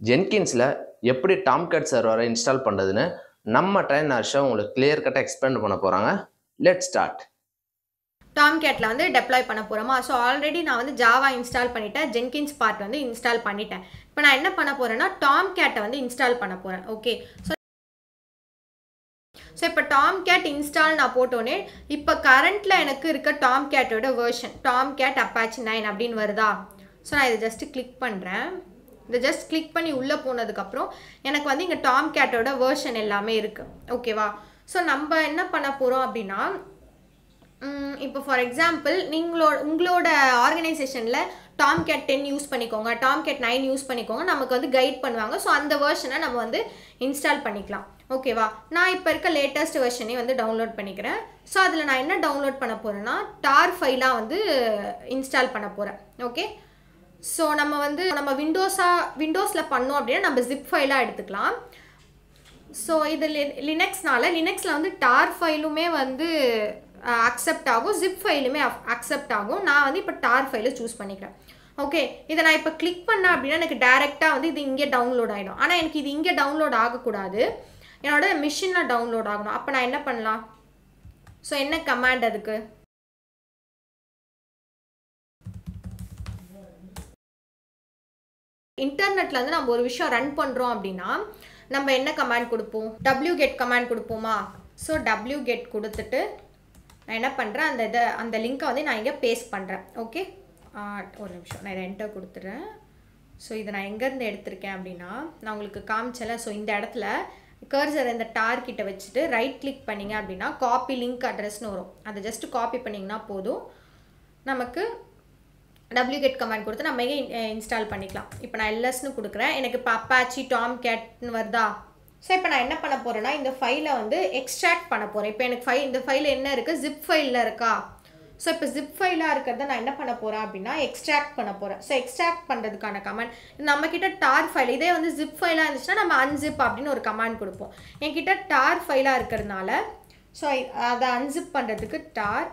ஜென்கின்ஸில் எப்படி டாம்கேட் சர்வரை இன்ஸ்டால் பண்ணுறதுன்னு நம்ம ட்ரெயின் ஹர்ஷா உங்களுக்கு கிளியர் கட்டாக எக்ஸ்பிளைன் பண்ண போகிறாங்க. Let start. டாம்கேட்டில் வந்து டெப்ளாய் பண்ண போகிறோமா. ஸோ ஆல்ரெடி நான் வந்து ஜாவா இன்ஸ்டால் பண்ணிட்டேன், ஜென்கின்ஸ் பார்ட் வந்து இன்ஸ்டால் பண்ணிட்டேன். இப்போ நான் என்ன பண்ண போகிறேன்னா டாம்கேட்டை வந்து இன்ஸ்டால் பண்ண போகிறேன். ஓகே, ஸோ இப்போ டாம்கேட் இன்ஸ்டால் நான் போட்டோன்னே இப்போ கரண்ட்டில் எனக்கு இருக்க டாம்கேட்டோட வெர்ஷன் டாம்கேட் அப்பாச்சி 9 அப்படின்னு வருதா. ஸோ நான் இதை ஜஸ்ட்டு கிளிக் பண்ணுறேன். இதை ஜஸ்ட் கிளிக் பண்ணி உள்ளே போனதுக்கப்புறம் எனக்கு வந்து இங்கே டாம்கேட்டோட வெர்ஷன் எல்லாமே இருக்குது. ஓகேவா. ஸோ நம்ம என்ன பண்ண போகிறோம் அப்படின்னா, இப்போ ஃபார் எக்ஸாம்பிள் உங்களோட ஆர்கனைசேஷனில் டாம்கேட் 10 யூஸ் பண்ணிக்கோங்க, டாம்கேட் 9 யூஸ் பண்ணிக்கோங்க, நமக்கு வந்து கைட் பண்ணுவாங்க. ஸோ அந்த வெர்ஷனை நம்ம வந்து இன்ஸ்டால் பண்ணிக்கலாம். ஓகேவா. நான் இப்போ இருக்க லேட்டஸ்ட் வெர்ஷனே வந்து டவுன்லோட் பண்ணிக்கிறேன். ஸோ அதில் நான் என்ன டவுன்லோட் பண்ண போகிறேன்னா டார் ஃபைலாக வந்து இன்ஸ்டால் பண்ண போகிறேன். ஓகே, ஸோ நம்ம விண்டோஸில் பண்ணோம் அப்படின்னா நம்ம ஜிப் ஃபைலாக எடுத்துக்கலாம். ஸோ இது லினக்ஸில் வந்து டார் ஃபைலுமே வந்து அக்செப்ட் ஆகும், ஜிப் ஃபைலுமே அக்செப்ட் ஆகும். நான் வந்து இப்போ டார் ஃபைலை சூஸ் பண்ணிக்கிறேன். ஓகே, இதை நான் இப்போ கிளிக் பண்ணேன் அப்படின்னா எனக்கு டேரெக்டாக வந்து இது இங்கே டவுன்லோட் ஆகிடும். ஆனால் எனக்கு இது இங்கே டவுன்லோட் ஆகக்கூடாது, என்னோட மிஷினில் டவுன்லோட் ஆகணும். அப்போ நான் என்ன பண்ணலாம், ஸோ என்ன கமாண்ட் அதுக்கு, இன்டர்நெட்டில் வந்து நம்ம ஒரு விஷயம் ரன் பண்ணுறோம் அப்படின்னா நம்ம என்ன கமாண்ட் கொடுப்போம், wget கமாண்ட் கொடுப்போமா. ஸோ wget கொடுத்துட்டு நான் என்ன பண்ணுறேன், அந்த லிங்க்கை வந்து நான் இங்கே பேஸ்ட் பண்ணுறேன். ஓகே, ஒரு நிமிஷம் நான் இதை என்டர் கொடுத்துட்றேன். ஸோ இதை நான் எங்கேருந்து எடுத்திருக்கேன் அப்படின்னா நான் உங்களுக்கு காமிச்சல. ஸோ இந்த இடத்துல கர்சர் இந்த டார் கிட்ட வச்சுட்டு ரைட் கிளிக் பண்ணிங்க அப்படின்னா காப்பி லிங்க் அட்ரஸ்னு வரும். அதை ஜஸ்ட் காப்பி பண்ணிங்கன்னா போதும், நமக்கு wget கமாண்ட் கொடுத்து நம்ம எங்கே இன்ஸ்டால் பண்ணிக்கலாம். இப்போ நான் எல்எஸ்னு கொடுக்குறேன், எனக்கு இப்போ அப்பாச்சி டாம்கேட்னு வருதா. ஸோ இப்போ நான் என்ன பண்ண போகிறேன்னா இந்த ஃபைலை வந்து எக்ஸ்ட்ராக்ட் பண்ண போகிறேன். இப்போ எனக்கு இந்த ஃபைல் என்ன இருக்குது, ஜிப் ஃபைலில் இருக்கா. ஸோ இப்போ ஜிப் ஃபைலாக இருக்கிறத நான் என்ன பண்ண போகிறேன் அப்படின்னா எக்ஸ்ட்ராக்ட் பண்ண போகிறேன். ஸோ எக்ஸ்ட்ராக்ட் பண்ணுறதுக்கான கமாண்ட் நம்மக்கிட்ட டார் ஃபைல், இதே வந்து ஜிப் ஃபைலாக இருந்துச்சுன்னா நம்ம அன்சிப் அப்படின்னு ஒரு கமாண்ட் கொடுப்போம். என்கிட்ட டார் ஃபைலாக இருக்கிறதுனால ஸோ அதை அன்சிப் பண்ணுறதுக்கு டார்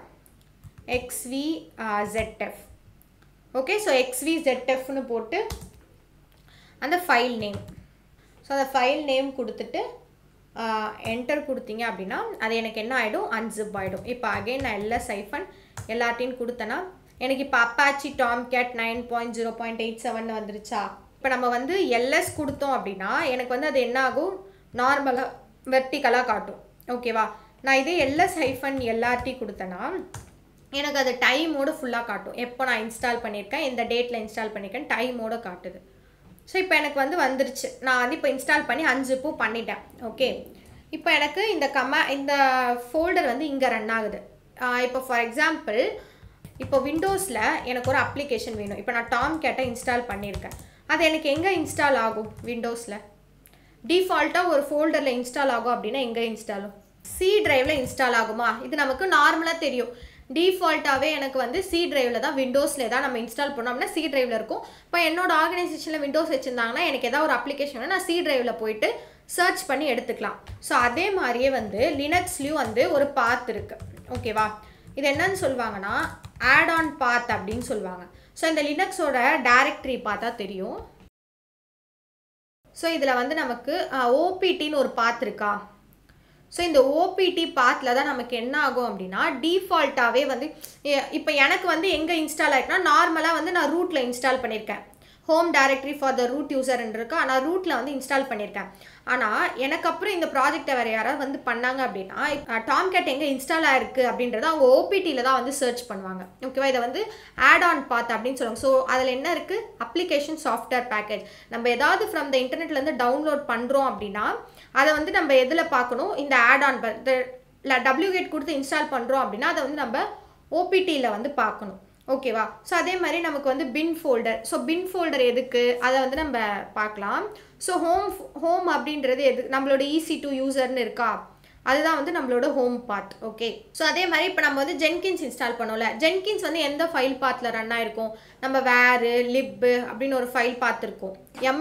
xvzf. ஓகே, ஸோ xvzfனு போட்டு அந்த ஃபைல் நேம், ஸோ அந்த ஃபைல் நேம் கொடுத்துட்டு என்டர் கொடுத்தீங்க அப்படின்னா அது எனக்கு என்ன ஆகிடும், அன்சிப் ஆகிடும். இப்போ அகைன் நான் ls- எல்லாத்தையும் கொடுத்தேன்னா எனக்கு இப்போ அப்பாச்சி டாம்கேட் 9.0.87 வந்துருச்சா. இப்போ நம்ம வந்து எல்எஸ் கொடுத்தோம் அப்படின்னா எனக்கு வந்து அது என்ன ஆகும், நார்மலாக வெர்டிக்கலாக காட்டும். ஓகேவா. நான் இதே ls-lrt கொடுத்தேன்னா எனக்கு அது டைமோடு ஃபுல்லாக காட்டும், எப்போ நான் இன்ஸ்டால் பண்ணியிருக்கேன், எந்த டேட்டில் இன்ஸ்டால் பண்ணியிருக்கேன், டைமோடு காட்டுது. ஸோ இப்போ எனக்கு வந்து வந்துருச்சு, நான் வந்து இப்போ இன்ஸ்டால் பண்ணி அன்சிப்பும் பண்ணிட்டேன். ஓகே, இப்போ எனக்கு இந்த ஃபோல்டர் வந்து இங்கே ரன் ஆகுது. இப்போ ஃபார் எக்ஸாம்பிள் இப்போ விண்டோஸில் எனக்கு ஒரு அப்ளிகேஷன் வேணும். இப்போ நான் டாம்கேட்டை இன்ஸ்டால் பண்ணியிருக்கேன், அது எனக்கு எங்கே இன்ஸ்டால் ஆகும், விண்டோஸில் டிஃபால்ட்டாக ஒரு ஃபோல்டரில் இன்ஸ்டால் ஆகும் அப்படின்னா எங்கே இன்ஸ்டால் ஆகும், சி டிரைவில் இன்ஸ்டால் ஆகுமா. இது நமக்கு நார்மலாக தெரியும், டிஃபால்ட்டாகவே எனக்கு வந்து சி டிரைவில் தான், விண்டோஸில் தான் நம்ம இன்ஸ்டால் பண்ணோம் அப்படின்னா சி டிரைவில் இருக்கும். இப்போ என்னோட ஆர்கனைசேஷனில் விண்டோஸ் வச்சுருந்தாங்கன்னா எனக்கு ஏதாவது ஒரு அப்ளிகேஷன் நான் சி டிரைவில் போயிட்டு சர்ச் பண்ணி எடுத்துக்கலாம். ஸோ அதே மாதிரியே வந்து லினக்ஸ்லேயும் வந்து ஒரு பாத் இருக்குது. ஓகேவா. இது என்னன்னு சொல்லுவாங்கன்னா ஆட் ஆன் பாத் அப்படின்னு சொல்லுவாங்க. ஸோ இந்த லினக்ஸோட டைரக்டரி பார்த்தா தெரியும். ஸோ இதில் வந்து நமக்கு ஓபிடின்னு ஒரு பாத் இருக்கா. ஸோ இந்த ஓபிடி பாத்தில் தான் நமக்கு என்ன ஆகும் அப்படின்னா டிஃபால்ட்டாகவே வந்து இப்போ எனக்கு வந்து எங்கே இன்ஸ்டால் ஆகிருக்குன்னா நார்மலாக வந்து நான் ரூட்டில் இன்ஸ்டால் பண்ணியிருக்கேன், home directory for the root யூசர்ன்னு இருக்கா, ஆனால் ரூட்டில் வந்து இன்ஸ்டால் பண்ணியிருக்கேன். ஆனால் எனக்கு அப்புறம் இந்த ப்ராஜெக்டை வேறு யாராவது வந்து பண்ணாங்க அப்படின்னா டாம்கேட் எங்கே இன்ஸ்டால் ஆகிருக்கு அப்படின்றத அவங்க ஓபிடியில் தான் வந்து சர்ச் பண்ணுவாங்க. ஓகேவா. இதை வந்து ஆட் ஆன் பாத் அப்படின்னு சொல்லுவாங்க. ஸோ அதில் என்ன இருக்குது, அப்ளிகேஷன் சாஃப்ட்வேர் பேக்கேஜ். நம்ம ஏதாவது ஃப்ரம் த இன்டர்நெட்லேருந்து டவுன்லோட் பண்ணுறோம் அப்படின்னா அதை வந்து நம்ம எதில் பார்க்கணும், இந்த ஆட் ஆன் wget கொடுத்து இன்ஸ்டால் பண்ணுறோம் அப்படின்னா அதை வந்து நம்ம ஓபிடியில் வந்து பார்க்கணும். ஓகேவா. ஸோ அதே மாதிரி நமக்கு வந்து பின் ஃபோல்டர். ஸோ பின் ஃபோல்டர் எதுக்கு அதை வந்து நம்ம பார்க்கலாம். ஸோ ஹோம் அப்படின்றது நம்மளோட EC2 யூசர்னு இருக்கா, அதுதான் வந்து நம்மளோட ஹோம் பாத். ஓகே. ஸோ அதே மாதிரி இப்போ நம்ம வந்து ஜென்கின்ஸ் இன்ஸ்டால் பண்ணோம்ல, ஜென்கின்ஸ் வந்து எந்த ஃபைல் பாத்தில் ரன் ஆகிருக்கும், நம்ம வேறு லிப்பு அப்படின்னு ஒரு ஃபைல் பார்த்துருக்கோம்.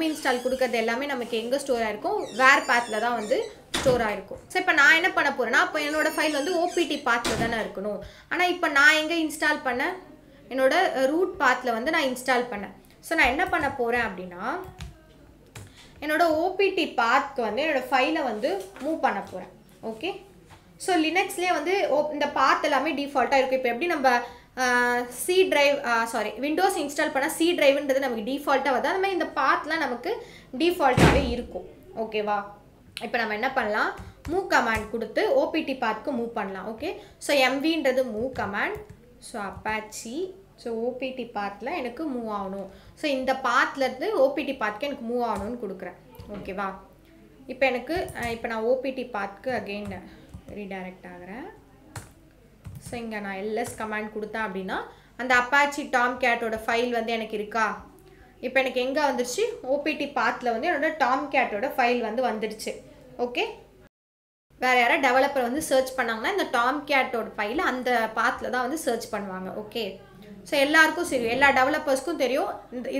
இன்ஸ்டால் கொடுக்கறது எல்லாமே நமக்கு எங்கே ஸ்டோர் ஆகிருக்கும், வேர் பாத்தில் தான் வந்து ஸ்டோர் ஆகிருக்கும். ஸோ இப்போ நான் என்ன பண்ண போகிறேன்னா இப்போ என்னோடய ஃபைல் வந்து ஓபிடி பாத்தில் தானே இருக்கணும். ஆனால் இப்போ நான் எங்கே இன்ஸ்டால் பண்ணேன், என்னோட ரூட் பாத்தில் வந்து நான் இன்ஸ்டால் பண்ணேன். ஸோ நான் என்ன பண்ண போகிறேன் அப்படின்னா என்னோட ஓபிடி பாத்க்கு வந்து என்னோட ஃபைலை வந்து மூவ் பண்ண போகிறேன். ஓகே, ஸோ லினக்ஸ்லேயே வந்து இந்த பாத் எல்லாமே டிஃபால்ட்டாக இருக்கும். இப்போ எப்படி நம்ம சி டிரைவ் விண்டோஸ் இன்ஸ்டால் பண்ணால் சி டிரைவ்ன்றது நமக்கு டிஃபால்ட்டாக வருது, அது மாதிரி இந்த பாத்லாம் நமக்கு டிஃபால்ட்டாகவே இருக்கும். ஓகேவா, இப்போ நம்ம என்ன பண்ணலாம், மூவ் கமாண்ட் கொடுத்து ஓபிடி பாத்க்கு மூவ் பண்ணலாம். ஓகே, ஸோ எம்வின்றது move command. So Apache, so OPT பாத்தில் எனக்கு மூவ் ஆகணும். ஸோ இந்த பாத்லேருந்து ஓபிடி பாத்க்கு எனக்கு மூவ் ஆகணும்னு கொடுக்குறேன். ஓகேவா, இப்போ நான் ஓபிடி பாத்க்கு அகெயின் ரீடைரக்ட் ஆகிறேன். ஸோ இங்கே நான் எல்எஸ் கமாண்ட் கொடுத்தேன் அப்படின்னா அந்த அப்பாச்சி டாம்கேட்டோட ஃபைல் வந்து எனக்கு இருக்கா. இப்போ எனக்கு எங்கே வந்துருச்சு, ஓபிடி பாத்தில் வந்து என்னோட டாம்கேட்டோட ஃபைல் வந்து வந்துடுச்சு. ஓகே, வேறு யாராவது டெவலப்பர் வந்து சர்ச் பண்ணாங்கன்னா இந்த டாம்கேட்டோட ஃபைலை அந்த பாத்தில் தான் வந்து சர்ச் பண்ணுவாங்க. ஓகே, ஸோ எல்லாருக்கும் சரி, எல்லா டெவலப்பர்ஸ்க்கும் தெரியும்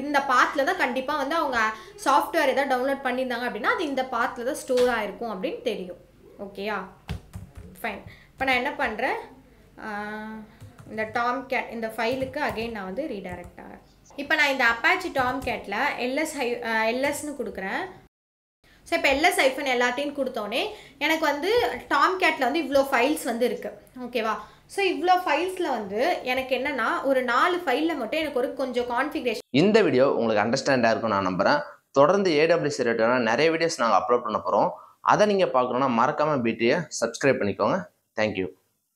இந்த பாத்தில் தான் கண்டிப்பாக வந்து அவங்க சாஃப்ட்வேர் எதாவது டவுன்லோட் பண்ணியிருந்தாங்க அப்படின்னா அது இந்த பாத்தில் தான் ஸ்டோர் ஆகிருக்கும் அப்படின்னு தெரியும். ஓகேயா, ஃபைன். இப்போ நான் என்ன பண்ணுறேன், இந்த டாம்கேட் இந்த ஃபைலுக்கு அகெயின் நான் வந்து ரீடைரக்ட் ஆகிறேன். இப்போ நான் இந்த அப்பாச்சி டாம்கேட்டில் எல்எஸ்ன்னு கொடுக்குறேன். ஸோ இப்போ எல்எஸ் ஐஃபன் எல்லாத்தையும் கொடுத்தோன்னே எனக்கு வந்து டாம்கேட்டில் வந்து இவ்வளோ ஃபைல்ஸ் வந்து இருக்குது. ஓகேவா, ஸோ இவ்வளோ ஃபைல்ஸில் வந்து எனக்கு என்னென்னா ஒரு 4 ஃபைலில் மட்டும் எனக்கு ஒரு கொஞ்சம் கான்ஃபிகரேஷன். இந்த வீடியோ உங்களுக்கு அண்டர்ஸ்டாண்டாக இருக்கும் நான் நம்புகிறேன். தொடர்ந்து AWS ரிலேட்டடான நிறைய வீடியோஸ் நாங்கள் அப்லோட் பண்ண போகிறோம். அதை நீங்கள் பார்க்கணுன்னா மறக்காமல் BTயை சப்ஸ்கிரைப் பண்ணிக்கோங்க. தேங்க்யூ.